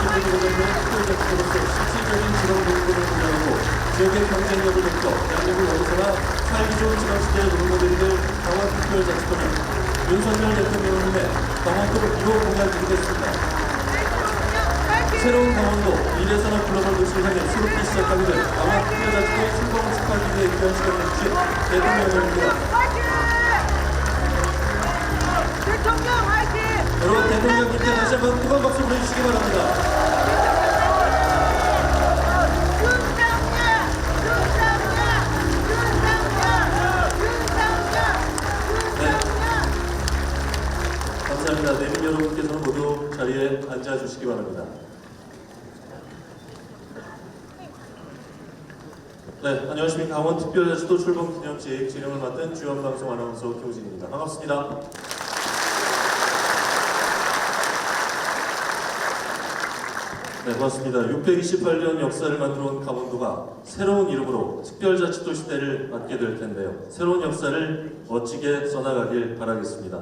특별자치도로서 실질적인 지방 공급을 보장하고 지역의 경쟁력을 높여 대한민국 어디서나 살기 좋은 지방시대의 롤모델이 될 강원특별자치도는 윤석열 대통령을 위해 강원도를 1호 공약드리겠습니다. 새로운 강원도 미래산업 글로벌 도시를 향해 새롭게 시작하게 될 강원특별자치도의 출범 축하기에 귀한 시간을 주신 대통령입니다. 대통령 화이팅! 여러분 대통령님께 다시 한번 뜨거운 박수 보내주시기 바랍니다. 감사합니다. 내민 여러분께서는 모두 자리에 앉아주시기 바랍니다. 네, 안녕하십니까. 강원특별자치도 출범 기념식 진행을 맡은 주연방송 아나운서 김우진입니다. 반갑습니다. 네, 고맙습니다. 628년 역사를 만들어온 강원도가 새로운 이름으로 특별자치도 시대를 맞게 될 텐데요. 새로운 역사를 멋지게 써나가길 바라겠습니다.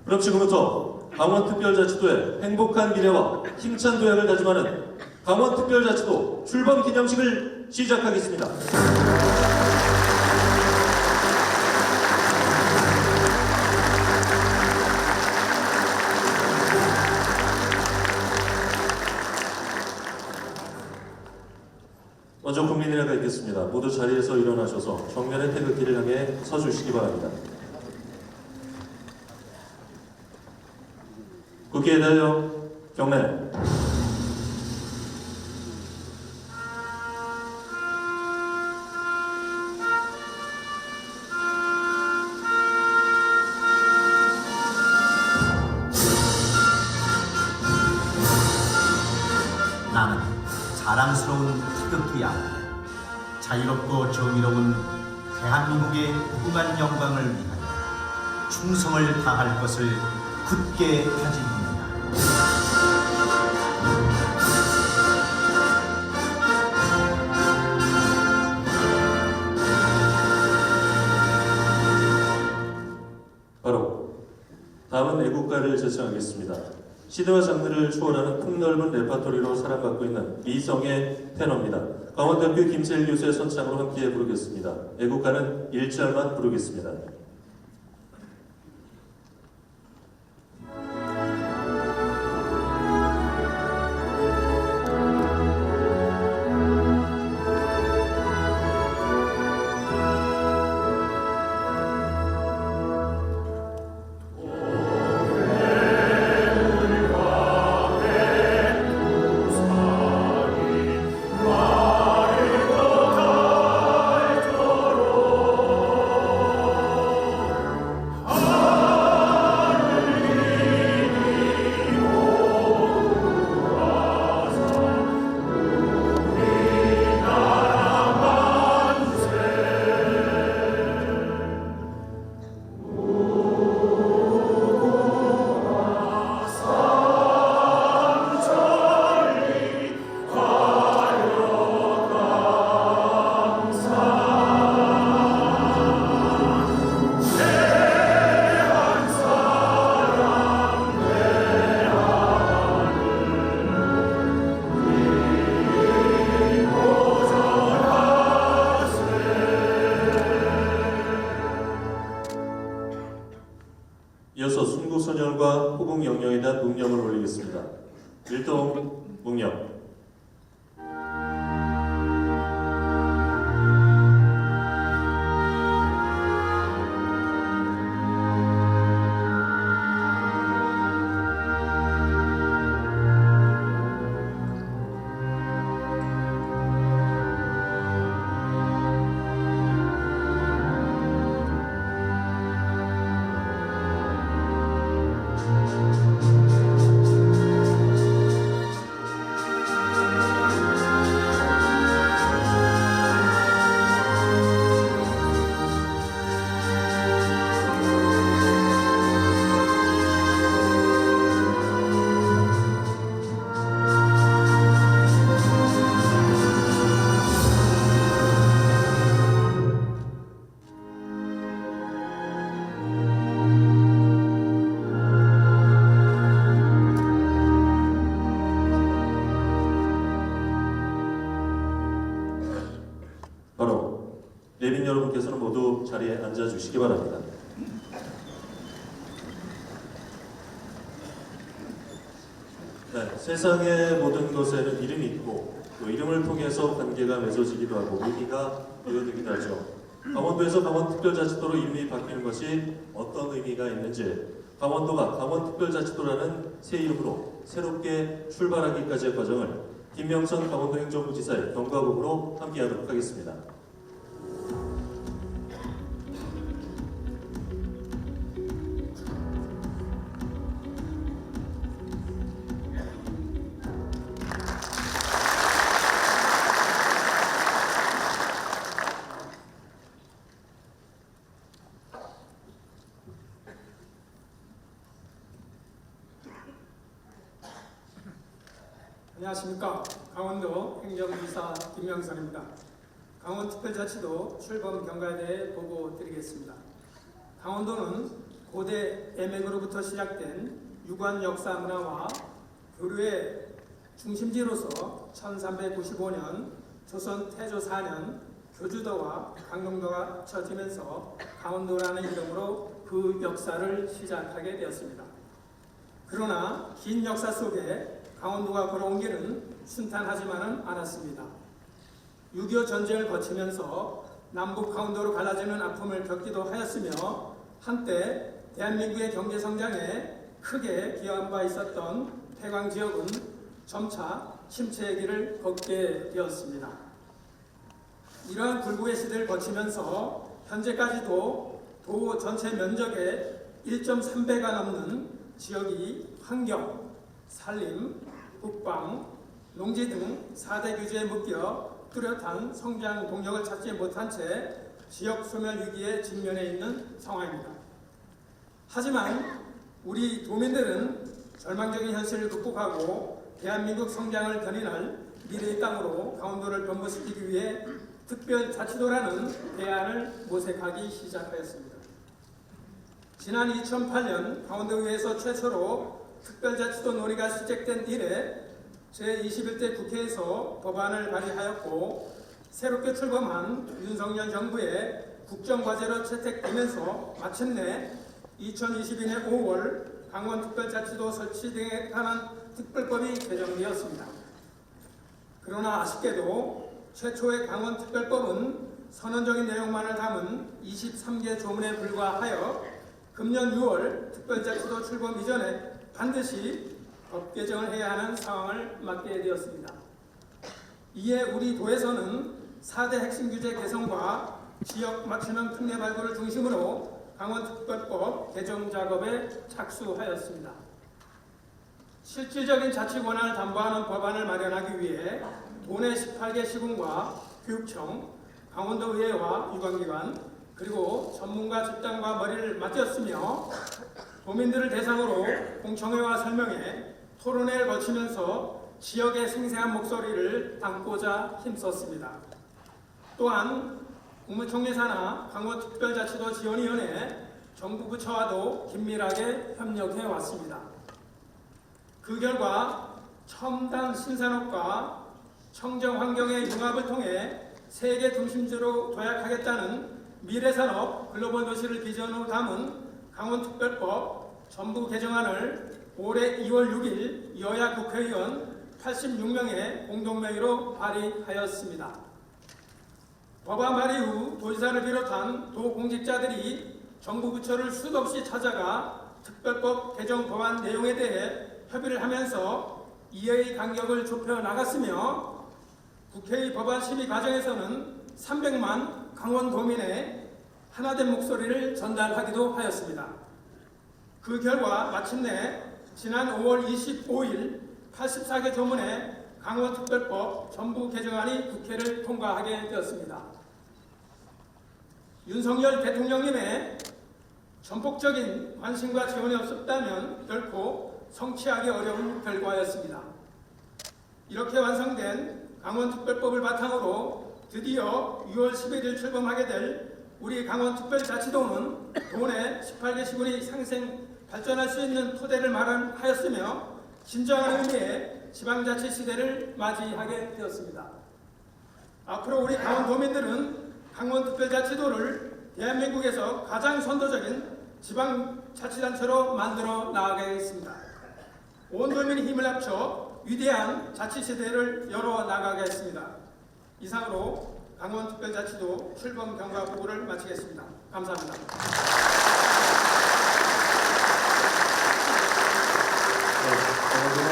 그럼 지금부터 강원특별자치도의 행복한 미래와 힘찬 도약을 다짐하는 강원특별자치도 출범 기념식을 시작하겠습니다. 먼저 국민의례가 있겠습니다. 모두 자리에서 일어나셔서 정면의 태극기를 향해 서주시기 바랍니다. 국기에 대하여 경례. 나는 자랑스러운 태극기야. 자유롭고 정의로운 대한민국의 무궁한 영광을 위하여 충성을 다할 것을 굳게 다짐합니다. 바로 다음은 애국가를 제청하겠습니다. 시대와 장르를 초월하는 폭넓은 레파토리로 사랑받고 있는 미성의 테너입니다. 강원대학교 김세일 교수의 선창으로 함께 부르겠습니다. 애국가는 1절만 부르겠습니다. 이어서 순국소년과 호국영령에 대한 묵념을 올리겠습니다. 일동 묵념. 모두 자리에 앉아주시기 바랍니다. 네, 세상의 모든 것에는 이름이 있고 또 이름을 통해서 관계가 맺어지기도 하고 의미가 부여되기도 하죠. 강원도에서 강원특별자치도로 이름이 바뀌는 것이 어떤 의미가 있는지 강원도가 강원특별자치도라는 새 이름으로 새롭게 출발하기까지의 과정을 김명선 강원도 행정부지사의 경과복으로 함께하도록 하겠습니다. 안녕하십니까. 강원도 행정부지사 김명선입니다. 강원특별자치도 출범 경과에 대해 보고 드리겠습니다. 강원도는 고대 애맹으로부터 시작된 유관 역사 문화와 교류의 중심지로서 1395년 조선 태조 4년 교주도와 강릉도가 합쳐지면서 강원도라는 이름으로 그 역사를 시작하게 되었습니다. 그러나 긴 역사 속에 강원도가 걸어온 길은 순탄하지만은 않았습니다. 6.25 전쟁을 거치면서 남북 강원도로 갈라지는 아픔을 겪기도 하였으며 한때 대한민국의 경제 성장에 크게 기여한 바 있었던 폐광 지역은 점차 침체의 길을 걷게 되었습니다. 이러한 굴곡의 시대를 거치면서 현재까지도 도 전체 면적의 1.3배가 넘는 지역이 환경, 산림, 국방, 농지 등 4대 규제에 묶여 뚜렷한 성장 동력을 찾지 못한 채 지역 소멸 위기에 직면해 있는 상황입니다. 하지만 우리 도민들은 절망적인 현실을 극복하고 대한민국 성장을 견인할 미래의 땅으로 강원도를 변모시키기 위해 특별자치도라는 대안을 모색하기 시작하였습니다. 지난 2008년 강원도의회에서 최초로 특별자치도 논의가 시작된 이래 제21대 국회에서 법안을 발의하였고 새롭게 출범한 윤석열 정부의 국정과제로 채택되면서 마침내 2022년 5월 강원특별자치도 설치 등에 관한 특별법이 개정되었습니다. 그러나 아쉽게도 최초의 강원특별법은 선언적인 내용만을 담은 23개 조문에 불과하여 금년 6월 특별자치도 출범 이전에 반드시 법 개정을 해야 하는 상황을 맞게 되었습니다. 이에 우리 도에서는 4대 핵심 규제 개선과 지역 맞춤형 특례 발굴을 중심으로 강원특별법 개정 작업에 착수하였습니다. 실질적인 자치 권한을 담보하는 법안을 마련하기 위해 도내 18개 시군과 교육청, 강원도의회와 유관기관, 그리고 전문가 집단과 머리를 맞췄으며 도민들을 대상으로 공청회와 설명회, 토론회를 거치면서 지역의 생생한 목소리를 담고자 힘썼습니다. 또한 국무총리 산하 강원특별자치도 지원위원회, 정부 부처와도 긴밀하게 협력해 왔습니다. 그 결과 첨단 신산업과 청정 환경의 융합을 통해 세계 중심지로 도약하겠다는 미래산업 글로벌 도시를 비전으로 담은 강원특별법 전부 개정안을 올해 2월 6일 여야 국회의원 86명의 공동명의로 발의하였습니다. 법안 발의 후 도지사를 비롯한 도 공직자들이 정부 부처를 수도 없이 찾아가 특별법 개정 법안 내용에 대해 협의를 하면서 이해의 간격을 좁혀 나갔으며 국회의 법안 심의 과정에서는 300만 강원도민의 하나된 목소리를 전달하기도 하였습니다. 그 결과 마침내 지난 5월 25일 84개 조문의 강원특별법 전부 개정안이 국회를 통과하게 되었습니다. 윤석열 대통령님의 전폭적인 관심과 지원이 없었다면 결코 성취하기 어려운 결과였습니다. 이렇게 완성된 강원특별법을 바탕으로 드디어 6월 11일 출범하게 될 우리 강원특별자치도는 도내 18개 시군이 상생 발전할 수 있는 토대를 마련하였으며 진정한 의미의 지방자치 시대를 맞이하게 되었습니다. 앞으로 우리 강원도민들은 강원특별자치도를 대한민국에서 가장 선도적인 지방자치단체로 만들어 나가겠습니다. 온 도민의 힘을 합쳐 위대한 자치시대를 열어 나가겠습니다. 이상으로 강원특별자치도 출범 경과 보고를 마치겠습니다. 감사합니다.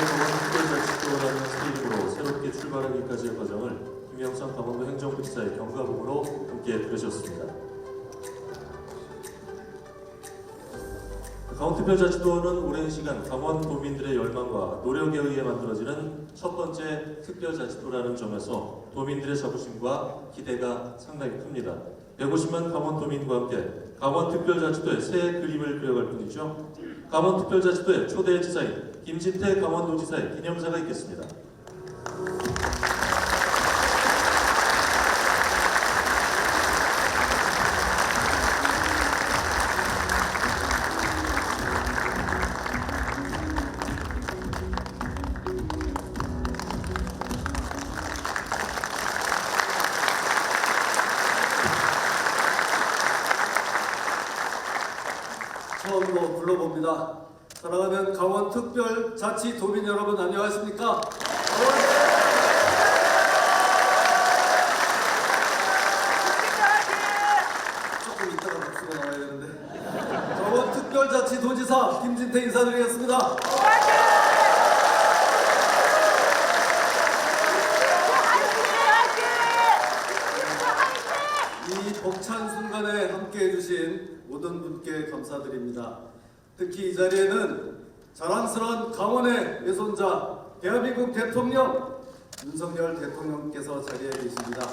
강원특별자치도라는 스테이지로 새롭게 출발하기까지의 과정을 김영선 강원도 행정부지사의 경과보고로 함께 들으셨습니다. 강원특별자치도는 오랜 시간 강원도민들의 열망과 노력에 의해 만들어지는 첫 번째 특별자치도라는 점에서 도민들의 자부심과 기대가 상당히 큽니다. 150만 강원도민과 함께 강원특별자치도의 새 그림을 그려갈 뿐이죠. 강원특별자치도의 초대 지사인 김진태 강원도지사의 기념사가 있겠습니다. 처음으로 불러봅니다. 사랑하는 강원특별자치도민 여러분 안녕하십니까? 조금 이따가 박수가 나와야 되는데 강원특별자치도지사 김진태 인사드리겠습니다. 이 벅찬 순간에 함께해 주신 모든 분께 감사드립니다. 특히 이 자리에는 자랑스러운 강원의 외손자 대한민국 대통령 윤석열 대통령께서 자리에 계십니다.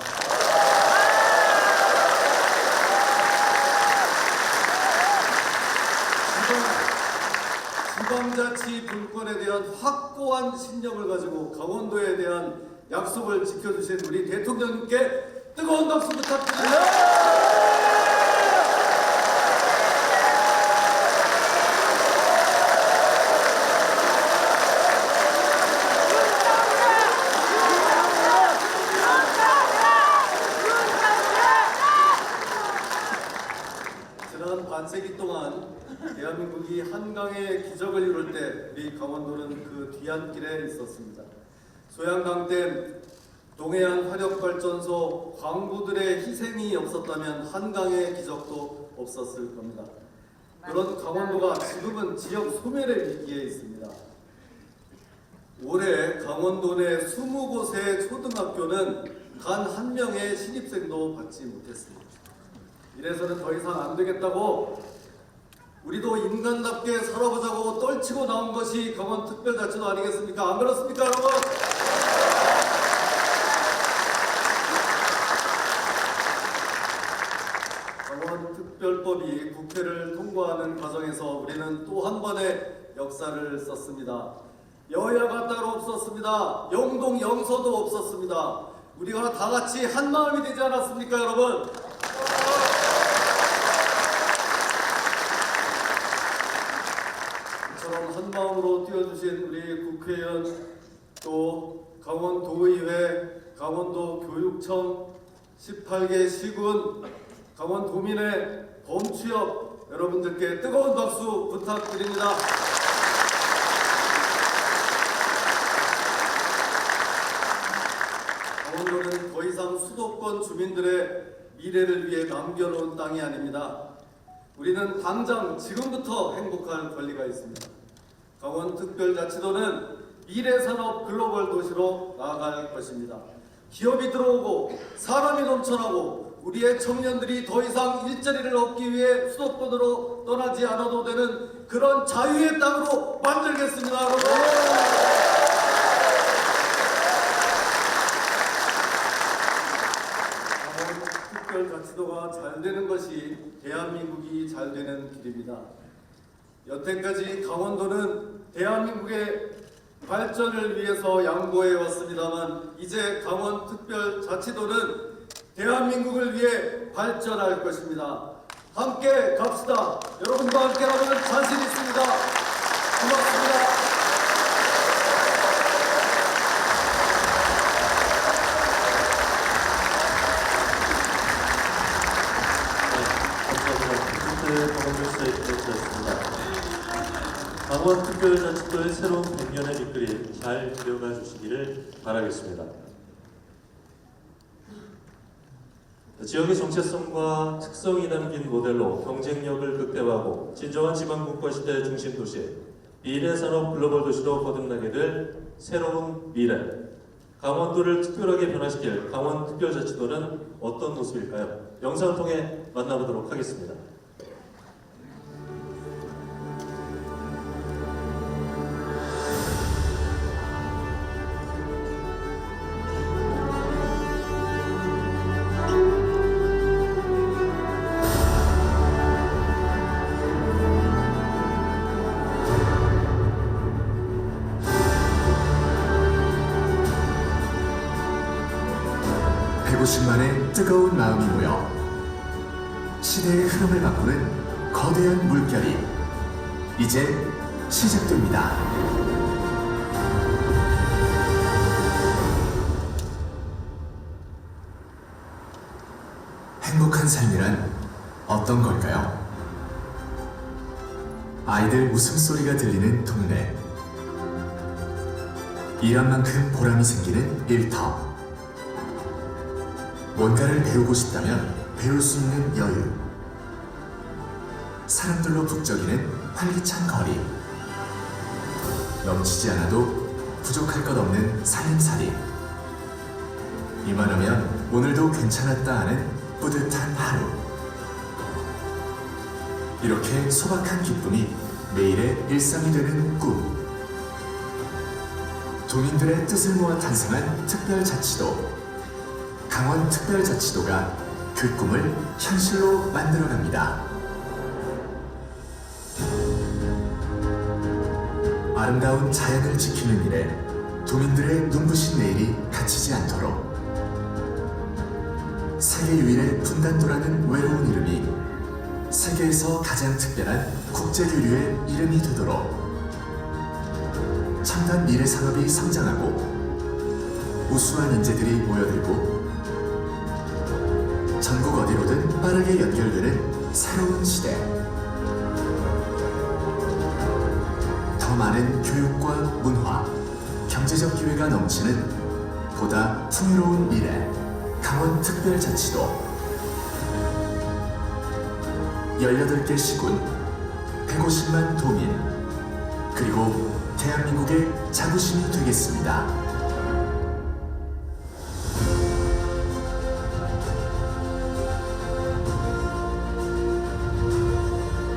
지방자치 분권에 대한 확고한 신념을 가지고 강원도에 대한 약속을 지켜주신 우리 대통령님께 뜨거운 박수 부탁드립니다. 지난 반세기 동안 대한민국이 한강의 기적을 이룰 때 우리 강원도는 그 뒤안길에 있었습니다. 소양강댐, 동해안 화력발전소, 광부들의 희생이 없었다면 한강의 기적도 없었을 겁니다. 그런 강원도가 지금은 지역 소멸의 위기에 있습니다. 올해 강원도 내 20곳의 초등학교는 단 한 명의 신입생도 받지 못했습니다. 이래서는 더 이상 안 되겠다고 우리도 인간답게 살아보자고 떨치고 나온 것이 강원특별자치도 아니겠습니까? 안 그렇습니까, 여러분? 강원특별법이 국회를 통과하는 과정에서 우리는 또 한 번의 역사를 썼습니다. 여야가 따로 없었습니다. 영동 영서도 없었습니다. 우리가 다 같이 한 마음이 되지 않았습니까, 여러분? 이처럼 한 마음으로 뛰어주신 우리 국회의원, 또 강원도의회, 강원도교육청, 18개 시군, 강원도민의 범취업 여러분들께 뜨거운 박수 부탁드립니다. 강원도는 더 이상 수도권 주민들의 미래를 위해 남겨놓은 땅이 아닙니다. 우리는 당장 지금부터 행복할 권리가 있습니다. 강원특별자치도는 미래산업 글로벌 도시로 나아갈 것입니다. 기업이 들어오고 사람이 넘쳐나고 우리의 청년들이 더 이상 일자리를 얻기 위해 수도권으로 떠나지 않아도 되는 그런 자유의 땅으로 만들겠습니다, 여러분. 특별자치도가 잘 되는 것이 대한민국이 잘 되는 길입니다. 여태까지 강원도는 대한민국의 발전을 위해서 양보해 왔습니다만 이제 강원특별자치도는 대한민국을 위해 발전할 것입니다. 함께 갑시다. 여러분과 함께라면 자신 있습니다. 고맙습니다. 강원특별자치도의 새로운 100년의 밑그림 잘 기억해 주시기를 바라겠습니다. 지역의 정체성과 특성이 담긴 모델로 경쟁력을 극대화하고 진정한 지방국가 시대 중심 도시, 미래산업 글로벌 도시로 거듭나게 될 새로운 미래, 강원도를 특별하게 변화시킬 강원특별자치도는 어떤 모습일까요? 영상을 통해 만나보도록 하겠습니다. 만의 뜨거운 마음이 모여 시대의 흐름을 바꾸는 거대한 물결이 이제 시작됩니다. 행복한 삶이란 어떤 걸까요? 아이들 웃음소리가 들리는 동네, 일한 만큼 보람이 생기는 일터, 뭔가를 배우고 싶다면 배울 수 있는 여유, 사람들로 북적이는 활기찬 거리, 넘치지 않아도 부족할 것 없는 살림살이, 이만하면 오늘도 괜찮았다 하는 뿌듯한 하루. 이렇게 소박한 기쁨이 매일의 일상이 되는 꿈. 도민들의 뜻을 모아 탄생한 특별자치도, 강원특별자치도가 그 꿈을 현실로 만들어갑니다. 아름다운 자연을 지키는 일에 도민들의 눈부신 내일이 갇히지 않도록, 세계 유일의 분단도라는 외로운 이름이 세계에서 가장 특별한 국제교류의 이름이 되도록, 첨단 미래 산업이 성장하고 우수한 인재들이 모여들고 전국 어디로든 빠르게 연결되는 새로운 시대. 더 많은 교육과 문화, 경제적 기회가 넘치는 보다 풍요로운 미래, 강원특별자치도. 18개 시군, 150만 도민, 그리고 대한민국의 자부심이 되겠습니다.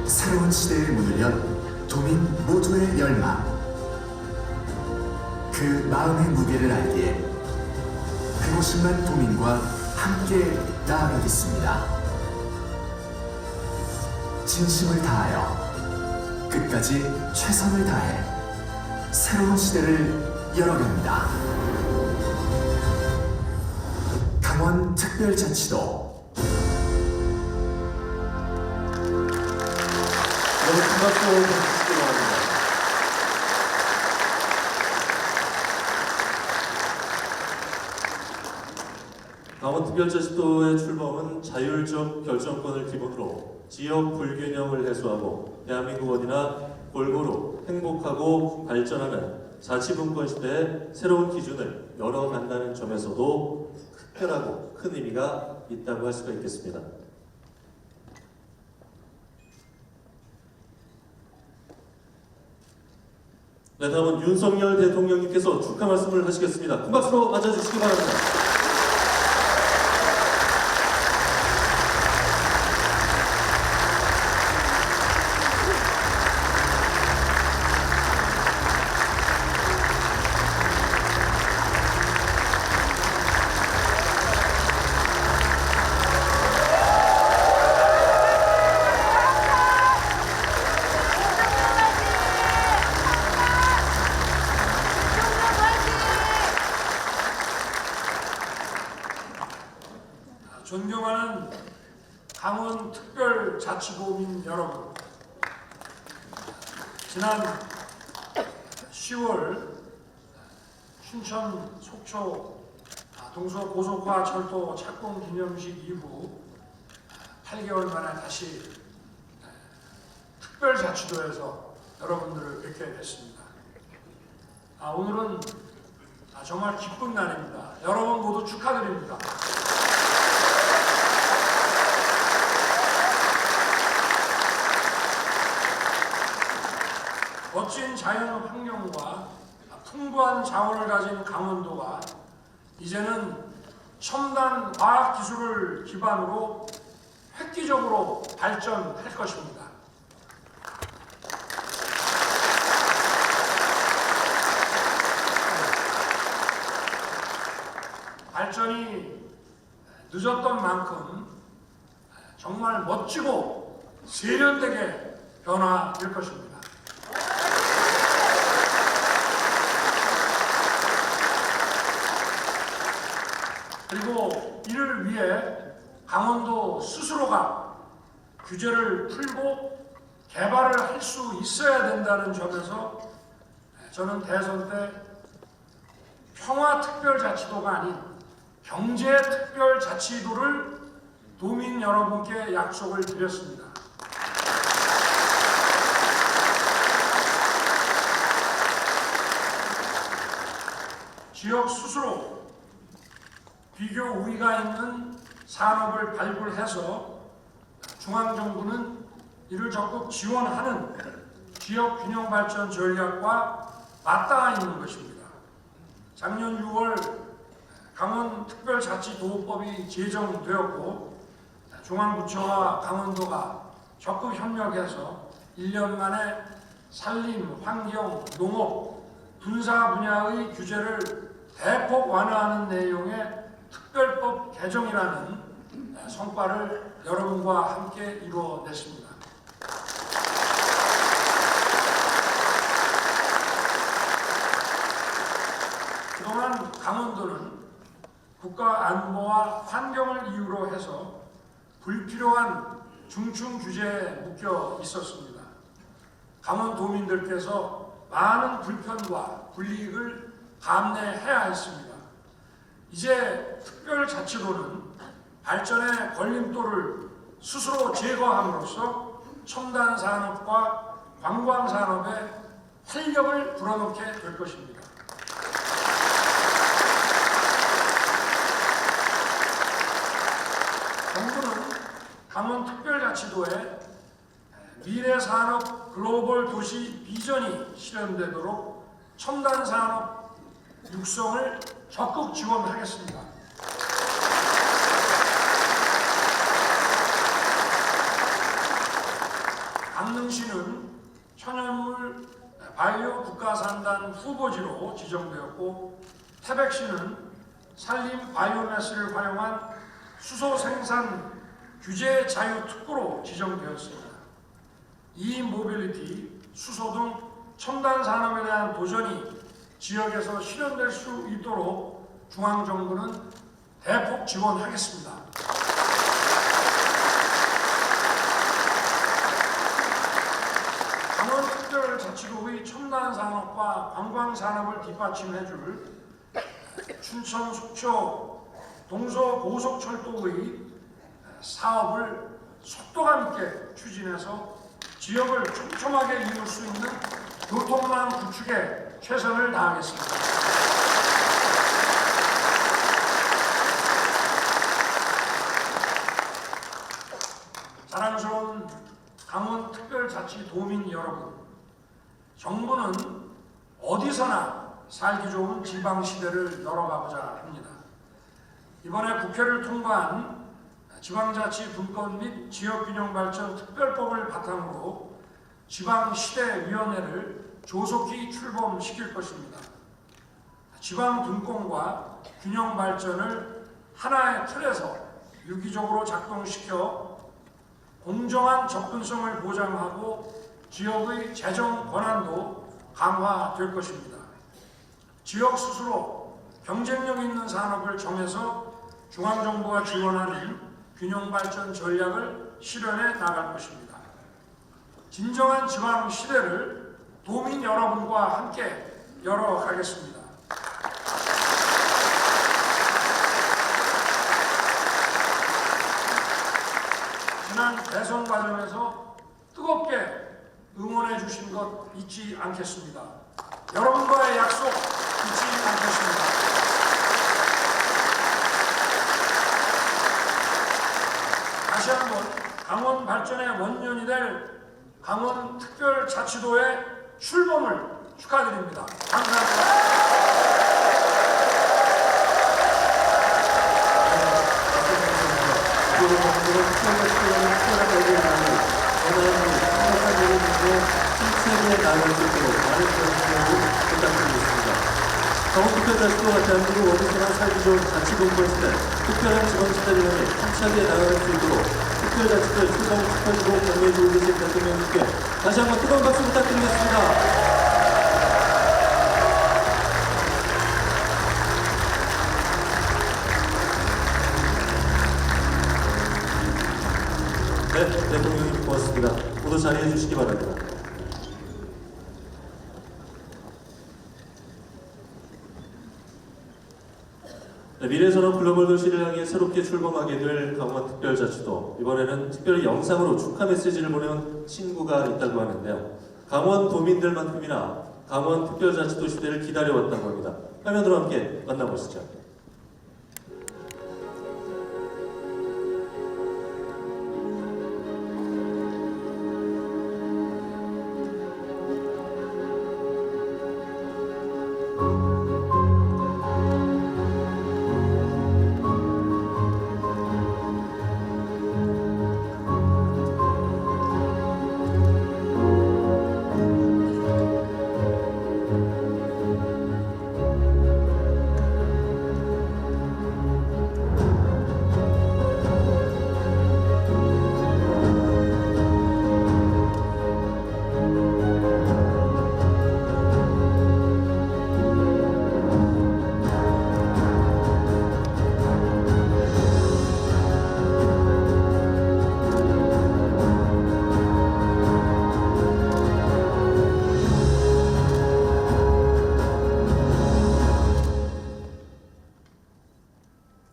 새로운 시대의 문을 연 도민 모두의 열망, 그 마음의 무게를 알기에 150만 도민과 함께 나아가겠습니다. 진심을 다하여 끝까지 최선을 다해 새로운 시대를 열어갑니다. 강원특별자치도. 여러분 큰 박수 부탁드리기 바랍니다. 강원특별자치도의 출범은 자율적 결정권을 기본으로 지역 불균형을 해소하고 대한민국 어디나 골고루 행복하고 발전하는 자치분권 시대의 새로운 기준을 열어간다는 점에서도 특별하고 큰 의미가 있다고 할 수가 있겠습니다. 네, 다음은 윤석열 대통령님께서 축하 말씀을 하시겠습니다. 큰 박수로 맞아주시기 바랍니다. 존경하는 강원특별자치도민 여러분, 지난 10월 춘천 속초 동서 고속화 철도 착공 기념식 이후 8개월 만에 다시 특별자치도에서 여러분들을 뵙게 됐습니다. 오늘은 정말 기쁜 날입니다. 여러분 모두 축하드립니다. 멋진 자연 환경과 풍부한 자원을 가진 강원도가 이제는 첨단 과학 기술을 기반으로 획기적으로 발전할 것입니다. 발전이 늦었던 만큼 정말 멋지고 세련되게 변화될 것입니다. 그리고 이를 위해 강원도 스스로가 규제를 풀고 개발을 할 수 있어야 된다는 점에서 저는 대선 때 평화특별자치도가 아닌 경제특별자치도를 도민 여러분께 약속을 드렸습니다. 지역 스스로 비교 우위가 있는 산업을 발굴해서 중앙정부는 이를 적극 지원하는 지역 균형 발전 전략과 맞닿아 있는 것입니다. 작년 6월 강원특별자치도법이 제정되었고 중앙부처와 강원도가 적극 협력해서 1년 만에 산림, 환경, 농업, 분사 분야의 규제를 대폭 완화하는 내용의 특별법 개정이라는 성과를 여러분과 함께 이루어냈습니다. 그동안 강원도는 국가 안보와 환경을 이유로 해서 불필요한 중충 규제에 묶여 있었습니다. 강원도민들께서 많은 불편과 불이익을 감내해야 했습니다. 이제 특별자치도는 발전의 걸림돌을 스스로 제거함으로써 첨단 산업과 관광 산업에 활력을 불어넣게 될 것입니다. 정부는 강원특별자치도에 미래산업 글로벌 도시 비전이 실현되도록 첨단 산업 육성을 적극 지원하겠습니다. 강릉시는 천연물 바이오 국가산단 후보지로 지정되었고 태백시는 산림 바이오매스를 활용한 수소 생산 규제 자유 특구로 지정되었습니다. 이모빌리티, 수소 등 첨단 산업에 대한 도전이 지역에서 실현될 수 있도록 중앙정부는 대폭 지원하겠습니다. 강원특별자치도의 첨단 산업과 관광 산업을 뒷받침해줄 춘천 속초 동서 고속철도의 사업을 속도감 있게 추진해서 지역을 촘촘하게 이룰 수 있는 교통망 구축에 최선을 다하겠습니다. 자랑스러운 강원특별자치도민 여러분, 정부는 어디서나 살기 좋은 지방시대를 열어가고자 합니다. 이번에 국회를 통과한 지방자치 분권 및 지역균형발전 특별법을 바탕으로 지방시대위원회를 조속히 출범시킬 것입니다. 지방분권과 균형발전을 하나의 틀에서 유기적으로 작동시켜 공정한 접근성을 보장하고 지역의 재정 권한도 강화될 것입니다. 지역 스스로 경쟁력 있는 산업을 정해서 중앙정부가 지원하는 균형발전 전략을 실현해 나갈 것입니다. 진정한 지방 시대를 도민 여러분과 함께 열어가겠습니다. 지난 대선 과정에서 뜨겁게 응원해 주신 것 잊지 않겠습니다. 여러분과의 약속 잊지 않겠습니다. 다시 한번 강원 발전의 원년이 될 강원특별자치도의 출범을 축하드립니다. 감사합니다. 강원특별자치도가 대한민국 어디서나 살기 좋은 자치공부의 시대, 특별한 지방시대를 향해 힘차게 나아갈 수 있도록 특별자치도의 출범을 축하드리고 격려해주고 계신 대통령님께 다시 한번 뜨거운 박수 부탁드리겠습니다. 네, 대통령님 고맙습니다. 모두 자리해 주시기 바랍니다. 네, 미래선언 글로벌 도시를 향해 새롭게 출범하게 될 강원특별자치도, 이번에는 특별히 영상으로 축하 메시지를 보내온 친구가 있다고 하는데요. 강원도민들만큼이나 강원특별자치도 시대를 기다려왔다고 합니다. 화면으로 함께 만나보시죠.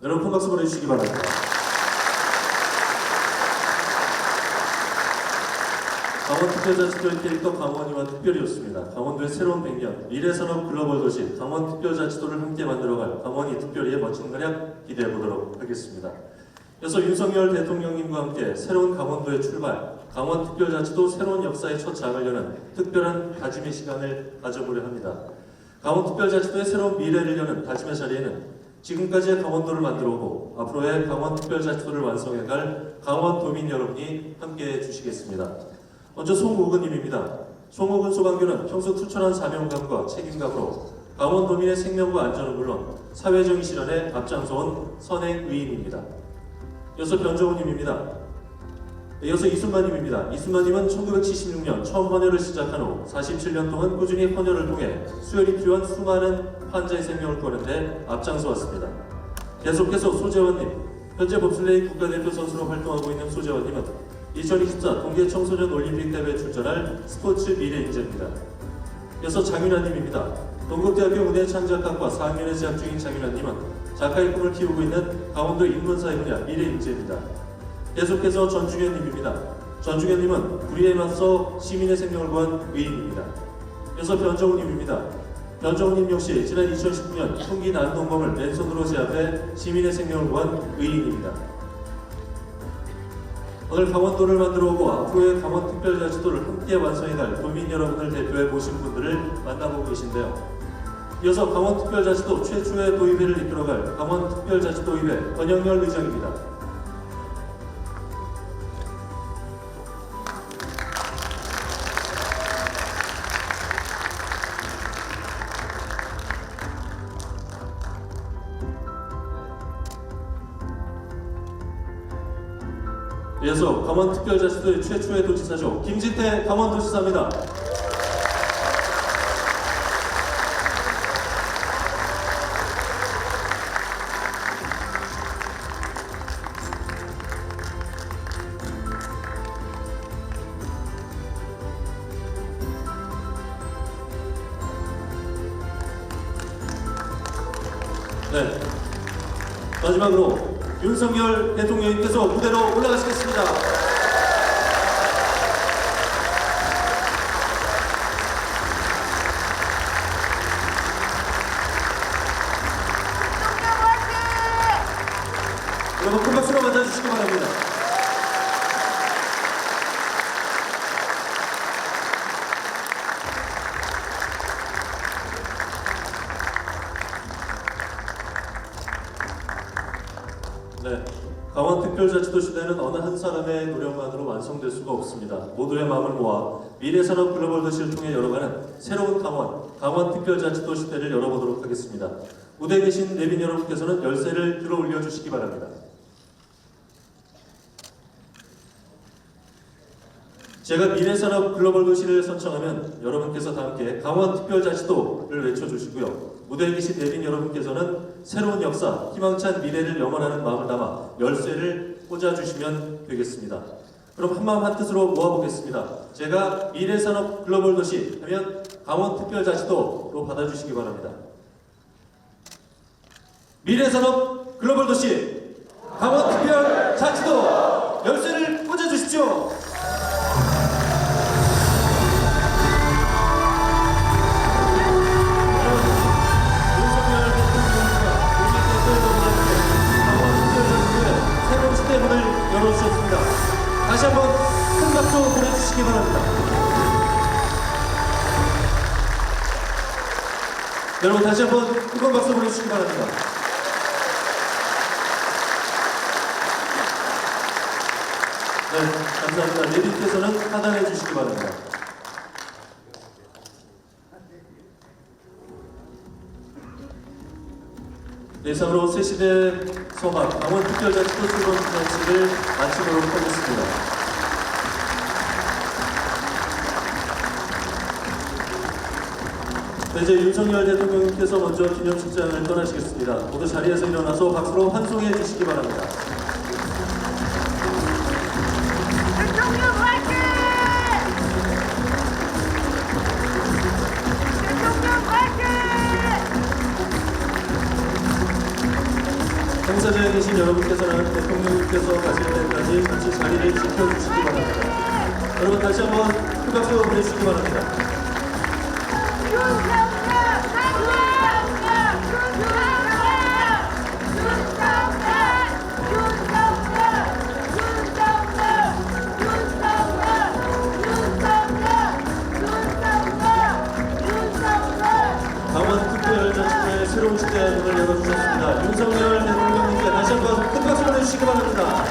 여러분 큰 박수 보내주시기 바랍니다. 강원특별자치도의 캐릭터 강원이와 특별이었습니다. 강원도의 새로운 100년, 미래산업 글로벌 도시, 강원특별자치도를 함께 만들어갈 강원이 특별히의 멋진 활약 기대해보도록 하겠습니다. 이어서 윤석열 대통령님과 함께 새로운 강원도의 출발, 강원특별자치도 새로운 역사의 첫 장을 여는 특별한 다짐의 시간을 가져보려 합니다. 강원특별자치도의 새로운 미래를 여는 다짐의 자리에는 지금까지의 강원도를 만들어오고 앞으로의 강원특별자치도를 완성해갈 강원도민 여러분이 함께해 주시겠습니다. 먼저 송우근님입니다. 송우근 소방교는 평소 투철한 사명감과 책임감으로 강원도민의 생명과 안전은 물론 사회적인 실현에 앞장서온 선행 의인입니다. 이어서 변정우님입니다. 이어서 이순만님입니다. 이순만님은 1976년 처음 헌혈을 시작한 후 47년 동안 꾸준히 헌혈을 통해 수혈이 필요한 수많은 환자의 생명을 구하는데 앞장서 왔습니다. 계속해서 소재원님, 현재 봅슬레이 국가대표 선수로 활동하고 있는 소재원님은 2024 동계 청소년 올림픽 대회에 출전할 스포츠 미래 인재입니다. 이어서 장윤아님입니다. 동국대학교 문해창작학과 4학년에 재학 중인 장윤아님은 작가의 꿈을 키우고 있는 강원도 인문사회 분야 미래 인재입니다. 계속해서 전중현님입니다. 전중현님은 불의에 맞서 시민의 생명을 구한 의인입니다. 이어서 변정우님입니다. 변정우님 역시 지난 2019년 흉기 난동범을 맨손으로 제압해 시민의 생명을 구한 의인입니다. 오늘 강원도를 만들어오고 앞으로의 강원특별자치도를 함께 완성해갈 도민 여러분을 대표해 모신 분들을 만나보고 계신데요. 이어서 강원특별자치도 최초의 도의회를 이끌어갈 강원특별자치도의회 권영열 의장입니다. 이어서 강원특별자치도의 최초의 도지사죠. 김진태 강원도지사입니다. 네. 마지막으로 윤석열 대통령님께서 무대로 올라가시겠습니다. 여러분 큰 박수로 맞아주시기 바랍니다. 네, 강원특별자치도 시대는 어느 한 사람의 노력만으로 완성될 수가 없습니다. 모두의 마음을 모아 미래산업 글로벌 도시를 통해 열어가는 새로운 강원특별자치도 시대를 열어보도록 하겠습니다. 무대에 계신 내빈 여러분께서는 열쇠를 들어올려 주시기 바랍니다. 제가 미래산업 글로벌 도시를 선창하면 여러분께서 다 함께 강원특별자치도를 외쳐주시고요. 무대에 계신 내빈 여러분께서는 새로운 역사, 희망찬 미래를 영원하는 마음을 담아 열쇠를 꽂아주시면 되겠습니다. 그럼 한마음 한뜻으로 모아보겠습니다. 제가 미래산업 글로벌 도시 하면 강원특별자치도로 받아주시기 바랍니다. 미래산업 글로벌 도시 강원특별자치도 열쇠를 꽂아주십시오. 새로운 시대 문을 열어주셨습니다. 다시 한번 큰 박수 보내주시기 바랍니다. 여러분 다시 한번 뜨거운 박수 보내주시기 바랍니다. 네, 감사합니다. 내빈께서는 하단해 주시기 바랍니다. 네, 이상으로 새시대 서막 강원특별자치도 출범 기념식을 마치도록 하겠습니다. 네, 이제 윤석열 대통령님께서 먼저 기념식장을 떠나시겠습니다. 모두 자리에서 일어나서 박수로 환송해 주시기 바랍니다. 대통령 화이팅! 대통령 화이팅! 행사장에 계신 여러분께서는 대통령님께서 가실 때까지 같이 자리를 지켜주시기 바랍니다. 여러분 다시 한번 큰 박수 보내주시기 바랍니다. 윤석열 화이팅! 강원특별자치도의 새로운 시대의 문을 열어주셨습니다. 윤석열 대통령님께 다시 한번 큰 박수 보내주시기 바랍니다.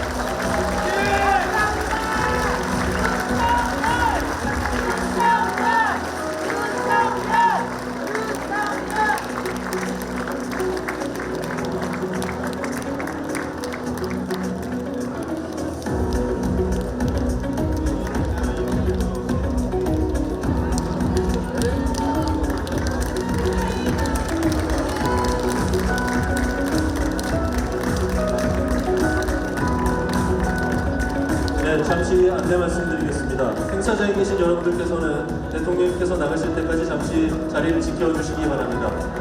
네, 잠시 안내 말씀드리겠습니다. 행사장에 계신 여러분들께서는 대통령님께서 나가실 때까지 잠시 자리를 지켜주시기 바랍니다.